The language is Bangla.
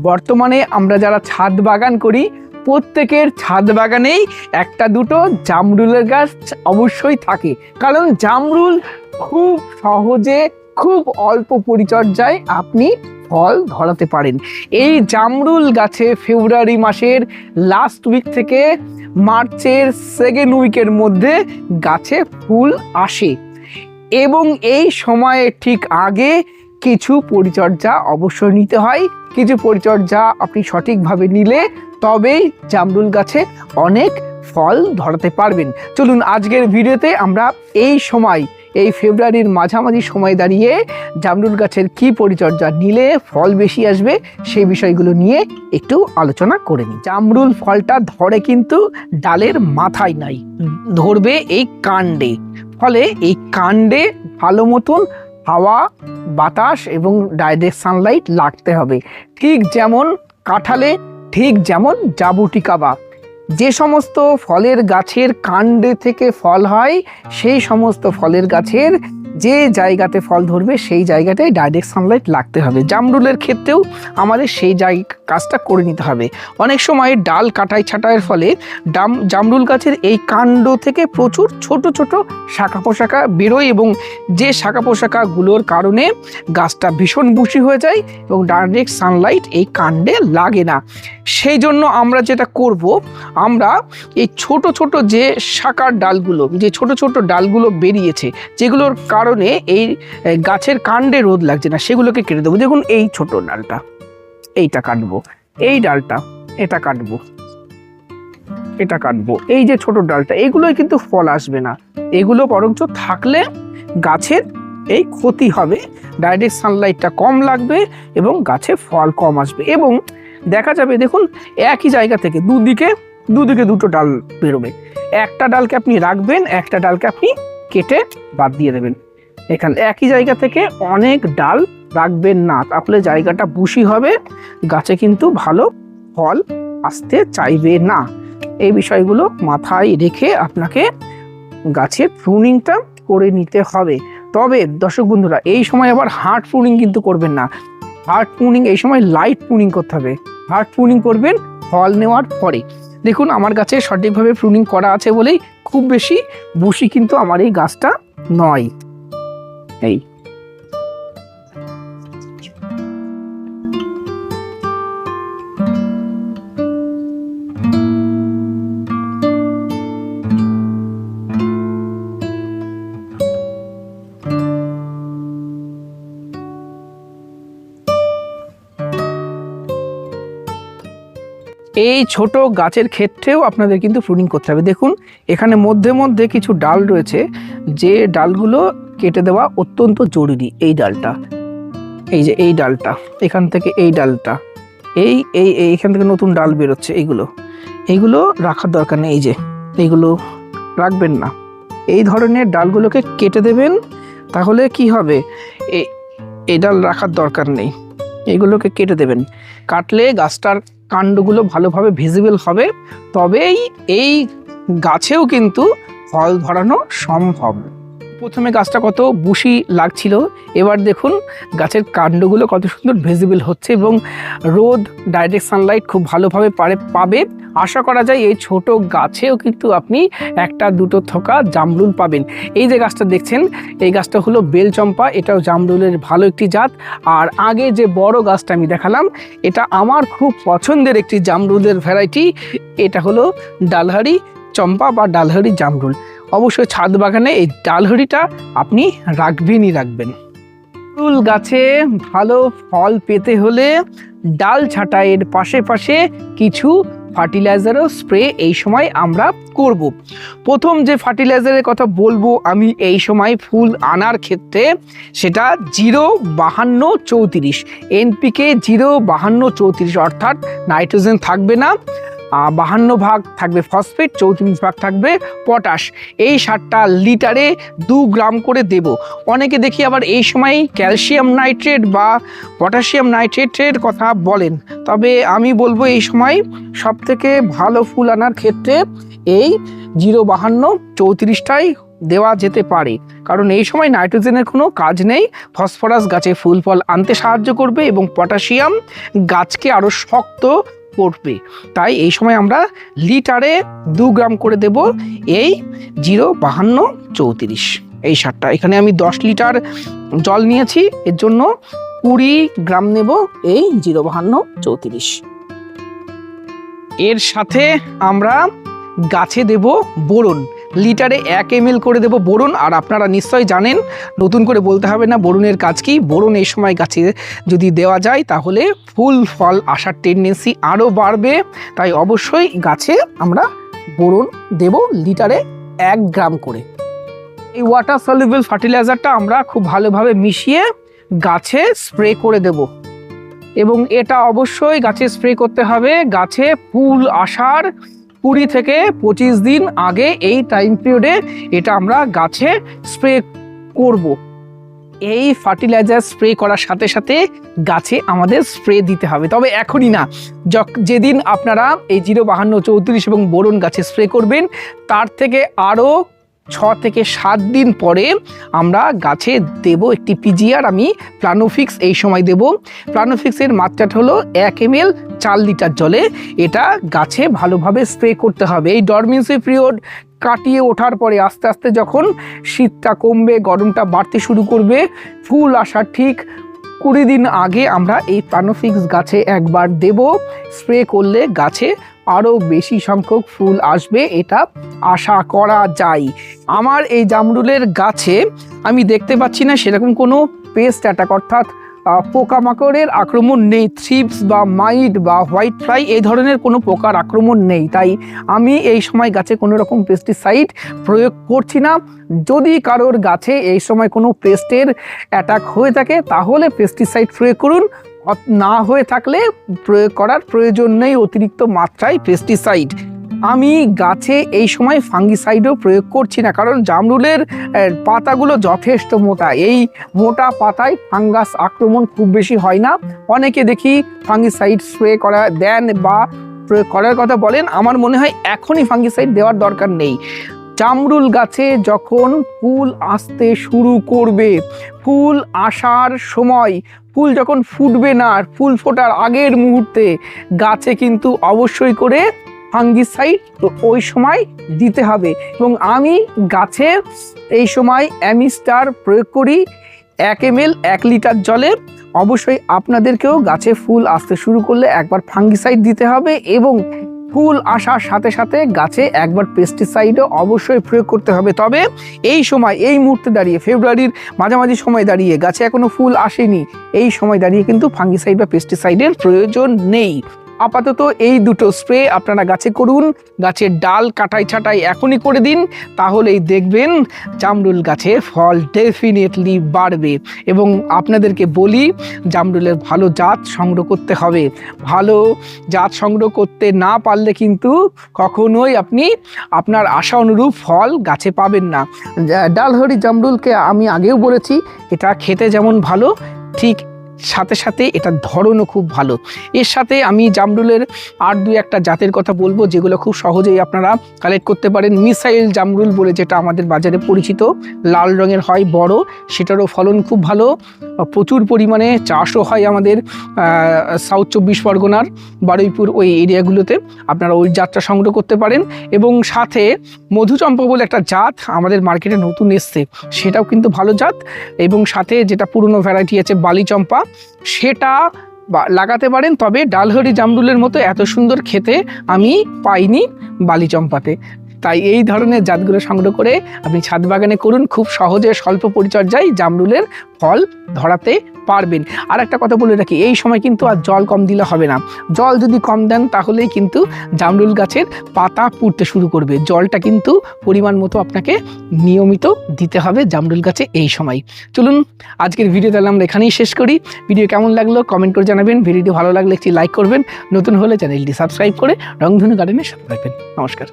বর্তমানে আমরা যারা ছাদ বাগান করি প্রত্যেকের ছাদ বাগানেই একটা দুটো জামরুলের গাছ অবশ্যই থাকে, কারণ জামরুল খুব সহজে খুব অল্প পরিচর্যায় আপনি ফল ধরাতে পারেন। এই জামরুল গাছে ফেব্রুয়ারি মাসের লাস্ট উইক থেকে মার্চের সেকেন্ড উইকের মধ্যে গাছে ফুল আসে এবং এই সময়ে ঠিক আগে কিছু পরিচর্যা অবশ্যই নিতে হয়। কিছু পরিচর্যা আপনি সঠিকভাবে নিলে তবেই জামরুল গাছে অনেক ফল ধরাতে পারবেন। চলুন আজকের ভিডিওতে আমরা এই সময়, এই ফেব্রুয়ারির মাঝামাঝি সময় দাঁড়িয়ে জামরুল গাছের কি পরিচর্যা নিলে ফল বেশি আসবে সেই বিষয়গুলো নিয়ে একটু আলোচনা করে নিই। জামরুল ফলটা ধরে কিন্তু ডালের মাথায় নাই, ধরবে এই কাণ্ডে। ফলে এই কাণ্ডে ভালো মতন হাওয়া, বাতাস এবং ডাইরেক্ট সানলাইট লাগতে হবে। ঠিক যেমন কাঁঠালে, ঠিক যেমন জাবুটিকা, যে সমস্ত ফলের গাছের কাণ্ডে থেকে ফল হয় সেই সমস্ত ফলের গাছের যে জায়গাতে ফল ধরবে সেই জায়গাটায় ডাইরেক্ট সানলাইট লাগতে হবে। জামরুলের ক্ষেত্রেও আমাদের সেই কাজটা করে নিতে হবে। অনেক সময় ডাল কাটাই ছাঁটাইয়ের ফলে জামরুল গাছের এই কাণ্ড থেকে প্রচুর ছোট ছোট শাখা পোশাখা বেরোয় এবং যে শাখা পোশাখাগুলোর কারণে গাছটা ভীষণ বুশি হয়ে যায় এবং ডাইরেক্ট সানলাইট এই কাণ্ডে লাগে না। সেই জন্য আমরা যেটা করব, আমরা এই ছোট ছোট যে শাখার ডালগুলো, যে ছোট ছোট ডালগুলো বেরিয়েছে যেগুলোর কারণে এই গাছের কাণ্ডে রোদ লাগছে না, সেগুলোকে কেটে দেবো। দেখুন এই ছোট ডালটা, এইটা কাটবো, এই ডালটা এটা কাটবো, এটা কাটবো, এই যে ছোট ডালটা, এগুলোই কিন্তু ফল আসবে না। এগুলো বরঞ্চ থাকলে গাছের এই ক্ষতি হবে, ডাইরেক্ট সানলাইটটা কম লাগবে এবং গাছে ফল কম আসবে। এবং দেখা যাবে দেখুন একই জায়গা থেকে দুদিকে দুটো ডাল বেরোবে। একটা ডালকে আপনি রাখবেন, একটা ডালকে আপনি কেটে বাদ দিয়ে দেবেন। এখানে একই জায়গা থেকে অনেক ডাল রাখবেন না, তাহলে জায়গাটা বুশি হবে, গাছে কিন্তু ভালো ফল আসতে চাইবে না। এই বিষয়গুলো মাথায় রেখে আপনাকে গাছের প্রুনিংটা করে নিতে হবে। তবে দর্শক বন্ধুরা, এই সময় আবার হার্ড প্রুনিং কিন্তু করবেন না। হার্ড প্রুনিং এই সময় লাইট প্রুনিং করতে হবে। হার্ড প্রুনিং করবেন ফল নেওয়ার পরে। দেখুন আমার গাছে সঠিকভাবে প্রুনিং করা আছে বলেই খুব বেশি বুশি কিন্তু আমার এই গাছটা নয়। এই এই ছোট গাছের ক্ষেত্রেও আপনাদের কিন্তু প্রুনিং করতে হবে। দেখুন এখানে মধ্যে মধ্যে কিছু ডাল রয়েছে, যে ডালগুলো কেটে দেওয়া অত্যন্ত জরুরি। এই ডালটা, এই যে এই ডালটা, এখান থেকে এই ডালটা, এইখান থেকে নতুন ডাল বেরোচ্ছে, এইগুলো রাখার দরকার নেই। এই যে এইগুলো রাখবেন না, এই ধরনের ডালগুলোকে কেটে দেবেন। তাহলে কি হবে, এই ডাল রাখার দরকার নেই, এইগুলোকে কেটে দেবেন। কাটলে গাছটার কাণ্ডগুলো ভালোভাবে ভিজিবল হবে, তবেই এই গাছেও কিন্তু ফল ধরানো সম্ভব। প্রথমে গাছটা কত বুশি লাগছিল, এবার দেখুন গাছের কাণ্ডগুলো কত সুন্দর ভিজিবল হচ্ছে এবং রোদ, ডাইরেক্ট সানলাইট খুব ভালোভাবে পাবে। আশা করা যায় এই ছোট গাছেও কিন্তু আপনি একটা দুটো থোকা জামরুল পাবেন। এই যে গাছটা দেখছেন, এই গাছটা হলো বেলচম্পা, এটাও জামরুলের ভালো একটি জাত। আর আগে যে বড় গাছটা আমি দেখালাম, এটা আমার খুব পছন্দের একটি জামরুলের ভ্যারাইটি, এটা হলো ডালহারি চম্পা বা ডালহারি জামরুল। অবশ্যই ছাদ বাগানে এই ডালহারিটা আপনি রাখবেনই রাখবেন। জামরুল গাছে ভালো ফল পেতে হলে ডাল ছাঁটাইয়ের পাশে কিছু ফার্টিলাইজারও স্প্রে এই সময় আমরা করব। প্রথম যে ফার্টিলাইজারের কথা বলবো আমি এই সময় ফুল আনার ক্ষেত্রে, সেটা 0-52-34 NPK 0-52-34, অর্থাৎ নাইট্রোজেন থাকবে না, 52 ভাগ থাকবে ফসফেট, 34 ভাগ থাকবে পটাশ। এই সারটা লিটারে 2 গ্রাম করে দেব। অনেকে দেখি আবার এই সময় ক্যালসিয়াম নাইট্রেট বা পটাশিয়াম নাইট্রেটের কথা বলেন, তবে আমি বলবো এই সময় সবথেকে ভালো ফুল আনার ক্ষেত্রে এই 0-52-34টাই দেওয়া যেতে পারে, কারণ এই সময় নাইট্রোজেনের কোনো কাজ নেই। ফসফরাস গাছে ফুল ফল আনতে সাহায্য করবে এবং পটাশিয়াম গাছকে আরও শক্ত করবে। তাই এই সময় আমরা লিটারে 2 গ্রাম করে দেব এই 05234 এই সারটা। এখানে আমি 10 লিটার জল নিয়েছি, এর জন্য 20 গ্রাম নেব এই 05234। এর সাথে আমরা গাছে দেব বোরন, লিটারে 1 ml করে দেব বোরন। আর আপনারা নিশ্চয়ই জানেন, নতুন করে বলতে হবে না বোরনের কাজ কি। বোরন এই সময় গাছে যদি দেওয়া যায় তাহলে ফুল ফল আসার টেন্ডেন্সি আরও বাড়বে। তাই অবশ্যই গাছে আমরা বোরন দেব লিটারে 1 গ্রাম করে। এই ওয়াটার সলিউবল ফার্টিলাইজারটা আমরা খুব ভালোভাবে মিশিয়ে গাছে স্প্রে করে দেব, এবং এটা অবশ্যই গাছে স্প্রে করতে হবে গাছে ফুল আসার 20 থেকে 25 দিন আগে। এই টাইম পিরিয়ডে এটা আমরা গাছে স্প্রে করব। এই ফার্টিলাইজার স্প্রে করার সাথে সাথে গাছে আমাদের স্প্রে দিতে হবে, তবে এখনই না। যেদিন আপনারা এই 05234 এবং বোরন গাছে স্প্রে করবেন, তার থেকে আরও 6 থেকে 7 দিন পরে আমরা গাছে দেব একটি পিজিআর। আমি প্লানোফিক্স এই সময় দেব। প্লানোফিক্সের মাত্রাটা হলো 1 ml 4 লিটার জলে। এটা গাছে ভালোভাবে স্প্রে করতে হবে। এই ডরমেন্সি পিরিয়ড কাটিয়ে ওঠার পরে আস্তে আস্তে যখন শীতটা কমবে, গরমটা বাড়তে শুরু করবে, ফুল আসার ঠিক 20 দিন আগে আমরা এই প্লানোফিক্স গাছে একবার দেব। স্প্রে করলে গাছে আরও বেশি সংখ্যক ফুল আসবে, এটা আশা করা যায়। আমার এই জামরুলের গাছে আমি দেখতে পাচ্ছি না সেরকম কোনো পেস্ট অ্যাটাক, অর্থাৎ পোকামাকড়ের আক্রমণ নেই। থ্রিপস বা মাইট বা হোয়াইট ফ্লাই এই ধরনের কোনো পোকার আক্রমণ নেই। তাই আমি এই সময় গাছে কোনো রকম পেস্টিসাইড প্রয়োগ করছি না। যদি কারোর গাছে এই সময় কোনো পেস্টের অ্যাটাক হয়ে থাকে তাহলে পেস্টিসাইড প্রয়োগ করুন, না হয়ে থাকলে প্রয়োগ করার প্রয়োজন নেই অতিরিক্ত মাত্রায় পেস্টিসাইড। আমি গাছে এই সময় ফাঙ্গিসাইডও প্রয়োগ করছি না, কারণ জামরুলের পাতাগুলো যথেষ্ট মোটা। এই মোটা পাতায় ফাঙ্গাস আক্রমণ খুব বেশি হয় না। অনেকে দেখি ফাঙ্গিসাইড স্প্রে করা দেন বা প্রয়োগ করার কথা বলেন, আমার মনে হয় এখনই ফাঙ্গিসাইড দেওয়ার দরকার নেই। জামরুল গাছে যখন ফুল আসতে শুরু করবে, ফুল আসার সময়, ফুল যখন ফুটবে না, ফুল ফোটার আগের মুহূর্তে গাছে কিন্তু অবশ্যই করে ফাঙ্গিসাইড ওই সময় দিতে হবে। এবং আমি গাছে এই সময় অ্যামিস্টার প্রয়োগ করি 1 ml 1 লিটার জলে। অবশ্যই আপনাদেরকেও গাছে ফুল আসতে শুরু করলে একবার ফাঙ্গিসাইড দিতে হবে, এবং ফুল আসার সাথে সাথে গাছে একবার পেস্টিসাইডও অবশ্যই প্রয়োগ করতে হবে। তবে এই সময়, এই মুহূর্তে দাঁড়িয়ে, ফেব্রুয়ারির মাঝামাঝি সময় দাঁড়িয়ে, গাছে এখনো ফুল আসেনি, এই সময় দাঁড়িয়ে কিন্তু ফাঙ্গিসাইড বা পেস্টিসাইডের প্রয়োজন নেই। আপাতত এই দুটো স্প্রে আপনারা গাছে করুন। গাছের ডাল কাটাই ছাটাই এখনই করে দিন, তাহলেই দেখবেন জামরুল গাছে ফল ডেফিনেটলি বাড়বে। এবং আপনাদেরকে বলি, জামরুলের ভালো জাত সংগ্রহ করতে হবে। ভালো জাত সংগ্রহ করতে না পারলে কিন্তু কখনোই আপনি আপনার আশা অনুরূপ ফল গাছে পাবেন না। ডালহরি জামরুলকে আমি আগেও বলেছি, এটা খেতে যেমন ভালো, ঠিক সাথে সাথে এটার ধরনও খুব ভালো। এর সাথে আমি জামরুলের আর 2-1টা জাতের কথা বলবো, যেগুলো খুব সহজেই আপনারা কালেক্ট করতে পারেন। মিসাইল জামরুল বলে যেটা আমাদের বাজারে পরিচিত, লাল রঙের হয়, বড়, সেটারও ফলন খুব ভালো, প্রচুর পরিমাণে চাষও হয় আমাদের সাউথ 24 পরগনার বারুইপুর ওই এরিয়াগুলোতে। আপনারা ওই জাতটা সংগ্রহ করতে পারেন। এবং সাথে মধুচম্পা বলে একটা জাত আমাদের মার্কেটে নতুন এসছে, সেটাও কিন্তু ভালো জাত। এবং সাথে যেটা পুরনো ভ্যারাইটি আছে বালিচম্পা, সেটা লাগাতে পারেন। তবে ডালহরি জামরুলের মতো এত সুন্দর খেতে আমি পাইনি বালিচম্পাতে। তাই এই ধরনের জাতগুলো সংগ্রহ করে আপনি ছাদ বাগানে করুন, খুব সহজে স্বল্প পরিচর্যায় জামরুলের ফল ধরাতে পারবেন। আর একটা কথা বলে রাখি, এই সময় কিন্তু আর জল কম দিলে হবে না। জল যদি কম দেন তাহলেই কিন্তু জামরুল গাছের পাতা পুড়তে শুরু করবে। জলটা কিন্তু পরিমাণ মতো আপনাকে নিয়মিত দিতে হবে জামরুল গাছে এই সময়। চলুন আজকের ভিডিও তাহলে আমরা এখানেই শেষ করি। ভিডিও কেমন লাগলো কমেন্ট করে জানাবেন। ভিডিওটি ভালো লাগলে একটি লাইক করবেন, নতুন হলে চ্যানেলটি সাবস্ক্রাইব করে রংধনু গার্ডেনের সাথে থাকবেন। নমস্কার।